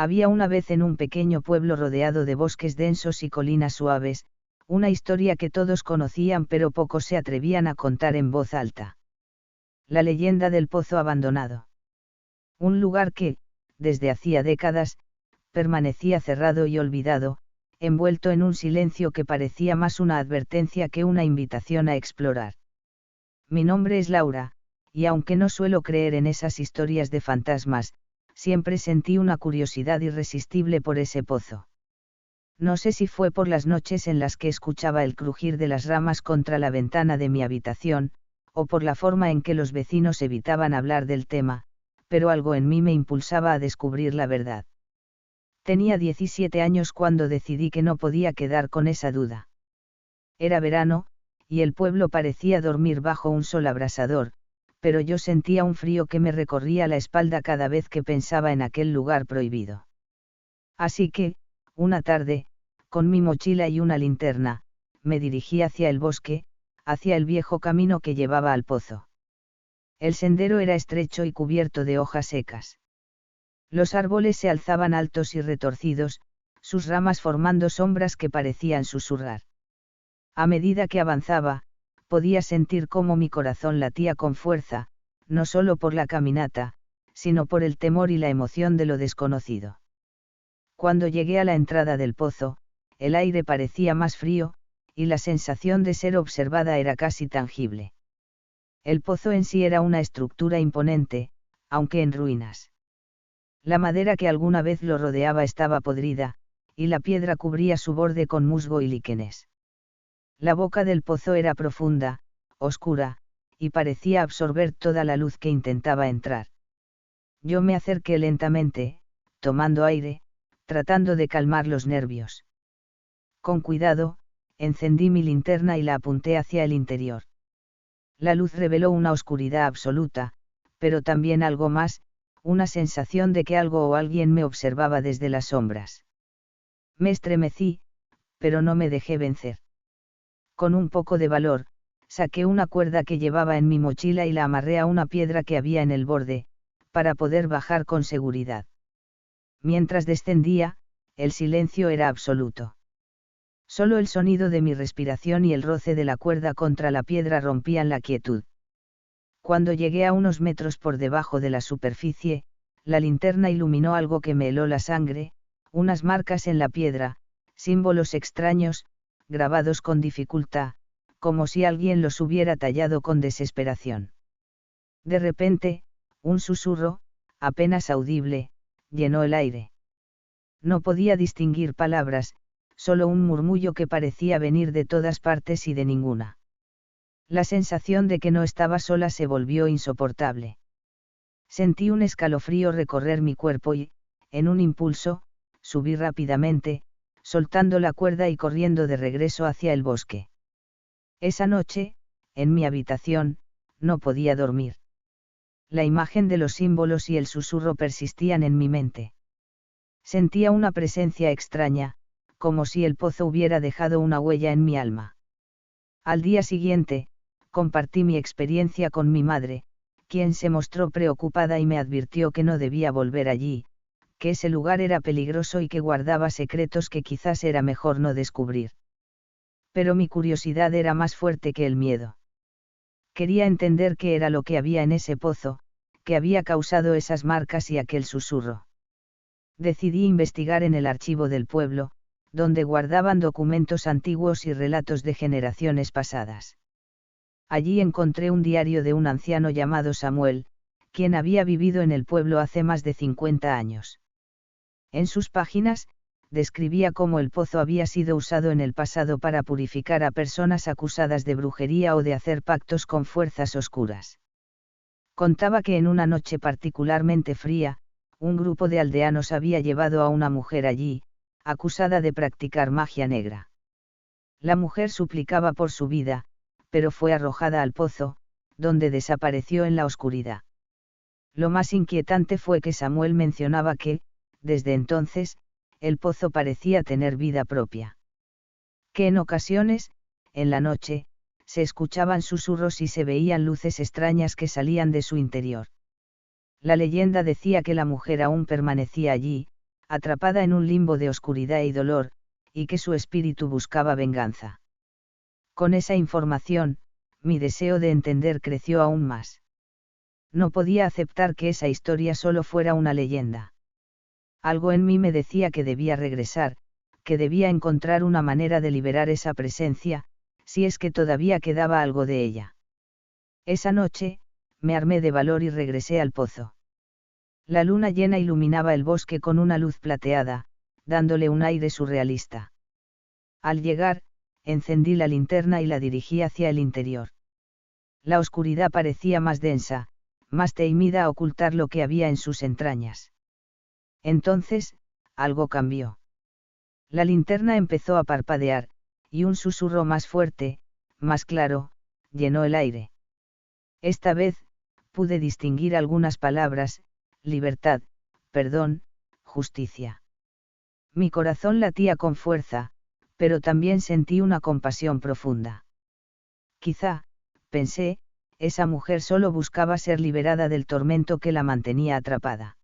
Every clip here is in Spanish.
Había una vez en un pequeño pueblo rodeado de bosques densos y colinas suaves, una historia que todos conocían pero pocos se atrevían a contar en voz alta. La leyenda del pozo abandonado. Un lugar que, desde hacía décadas, permanecía cerrado y olvidado, envuelto en un silencio que parecía más una advertencia que una invitación a explorar. Mi nombre es Laura, y aunque no suelo creer en esas historias de fantasmas, siempre sentí una curiosidad irresistible por ese pozo. No sé si fue por las noches en las que escuchaba el crujir de las ramas contra la ventana de mi habitación, o por la forma en que los vecinos evitaban hablar del tema, pero algo en mí me impulsaba a descubrir la verdad. Tenía 17 años cuando decidí que no podía quedar con esa duda. Era verano, y el pueblo parecía dormir bajo un sol abrasador, pero yo sentía un frío que me recorría la espalda cada vez que pensaba en aquel lugar prohibido. Así que, una tarde, con mi mochila y una linterna, me dirigí hacia el bosque, hacia el viejo camino que llevaba al pozo. El sendero era estrecho y cubierto de hojas secas. Los árboles se alzaban altos y retorcidos, sus ramas formando sombras que parecían susurrar. A medida que avanzaba, podía sentir cómo mi corazón latía con fuerza, no solo por la caminata, sino por el temor y la emoción de lo desconocido. Cuando llegué a la entrada del pozo, el aire parecía más frío, y la sensación de ser observada era casi tangible. El pozo en sí era una estructura imponente, aunque en ruinas. La madera que alguna vez lo rodeaba estaba podrida, y la piedra cubría su borde con musgo y líquenes. La boca del pozo era profunda, oscura, y parecía absorber toda la luz que intentaba entrar. Yo me acerqué lentamente, tomando aire, tratando de calmar los nervios. Con cuidado, encendí mi linterna y la apunté hacia el interior. La luz reveló una oscuridad absoluta, pero también algo más, una sensación de que algo o alguien me observaba desde las sombras. Me estremecí, pero no me dejé vencer. Con un poco de valor, saqué una cuerda que llevaba en mi mochila y la amarré a una piedra que había en el borde, para poder bajar con seguridad. Mientras descendía, el silencio era absoluto. Solo el sonido de mi respiración y el roce de la cuerda contra la piedra rompían la quietud. Cuando llegué a unos metros por debajo de la superficie, la linterna iluminó algo que me heló la sangre, unas marcas en la piedra, símbolos extraños, grabados con dificultad, como si alguien los hubiera tallado con desesperación. De repente, un susurro, apenas audible, llenó el aire. No podía distinguir palabras, solo un murmullo que parecía venir de todas partes y de ninguna. La sensación de que no estaba sola se volvió insoportable. Sentí un escalofrío recorrer mi cuerpo y, en un impulso, subí rápidamente, soltando la cuerda y corriendo de regreso hacia el bosque. Esa noche, en mi habitación, no podía dormir. La imagen de los símbolos y el susurro persistían en mi mente. Sentía una presencia extraña, como si el pozo hubiera dejado una huella en mi alma. Al día siguiente, compartí mi experiencia con mi madre, quien se mostró preocupada y me advirtió que no debía volver allí, que ese lugar era peligroso y que guardaba secretos que quizás era mejor no descubrir. Pero mi curiosidad era más fuerte que el miedo. Quería entender qué era lo que había en ese pozo, que había causado esas marcas y aquel susurro. Decidí investigar en el archivo del pueblo, donde guardaban documentos antiguos y relatos de generaciones pasadas. Allí encontré un diario de un anciano llamado Samuel, quien había vivido en el pueblo hace más de 50 años. En sus páginas, describía cómo el pozo había sido usado en el pasado para purificar a personas acusadas de brujería o de hacer pactos con fuerzas oscuras. Contaba que en una noche particularmente fría, un grupo de aldeanos había llevado a una mujer allí, acusada de practicar magia negra. La mujer suplicaba por su vida, pero fue arrojada al pozo, donde desapareció en la oscuridad. Lo más inquietante fue que Samuel mencionaba que, desde entonces, el pozo parecía tener vida propia. Que en ocasiones, en la noche, se escuchaban susurros y se veían luces extrañas que salían de su interior. La leyenda decía que la mujer aún permanecía allí, atrapada en un limbo de oscuridad y dolor, y que su espíritu buscaba venganza. Con esa información, mi deseo de entender creció aún más. No podía aceptar que esa historia solo fuera una leyenda. Algo en mí me decía que debía regresar, que debía encontrar una manera de liberar esa presencia, si es que todavía quedaba algo de ella. Esa noche, me armé de valor y regresé al pozo. La luna llena iluminaba el bosque con una luz plateada, dándole un aire surrealista. Al llegar, encendí la linterna y la dirigí hacia el interior. La oscuridad parecía más densa, más temida a ocultar lo que había en sus entrañas. Entonces, algo cambió. La linterna empezó a parpadear, y un susurro más fuerte, más claro, llenó el aire. Esta vez, pude distinguir algunas palabras: libertad, perdón, justicia. Mi corazón latía con fuerza, pero también sentí una compasión profunda. Quizá, pensé, esa mujer solo buscaba ser liberada del tormento que la mantenía atrapada.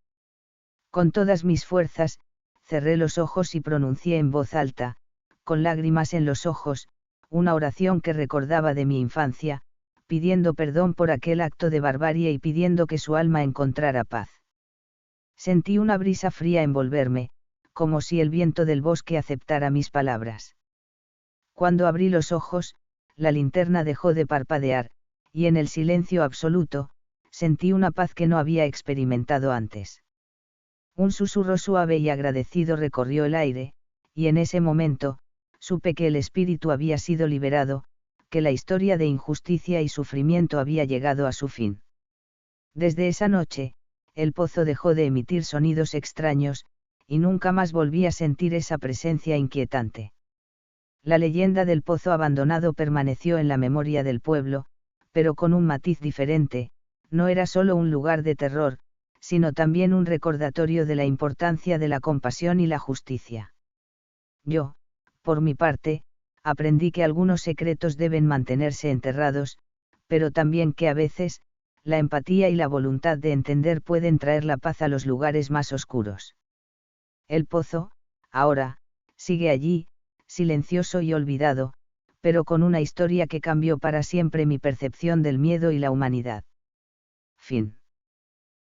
Con todas mis fuerzas, cerré los ojos y pronuncié en voz alta, con lágrimas en los ojos, una oración que recordaba de mi infancia, pidiendo perdón por aquel acto de barbarie y pidiendo que su alma encontrara paz. Sentí una brisa fría envolverme, como si el viento del bosque aceptara mis palabras. Cuando abrí los ojos, la linterna dejó de parpadear, y en el silencio absoluto, sentí una paz que no había experimentado antes. Un susurro suave y agradecido recorrió el aire, y en ese momento, supe que el espíritu había sido liberado, que la historia de injusticia y sufrimiento había llegado a su fin. Desde esa noche, el pozo dejó de emitir sonidos extraños, y nunca más volví a sentir esa presencia inquietante. La leyenda del pozo abandonado permaneció en la memoria del pueblo, pero con un matiz diferente: no era solo un lugar de terror, sino también un recordatorio de la importancia de la compasión y la justicia. Yo, por mi parte, aprendí que algunos secretos deben mantenerse enterrados, pero también que a veces, la empatía y la voluntad de entender pueden traer la paz a los lugares más oscuros. El pozo, ahora, sigue allí, silencioso y olvidado, pero con una historia que cambió para siempre mi percepción del miedo y la humanidad. Fin.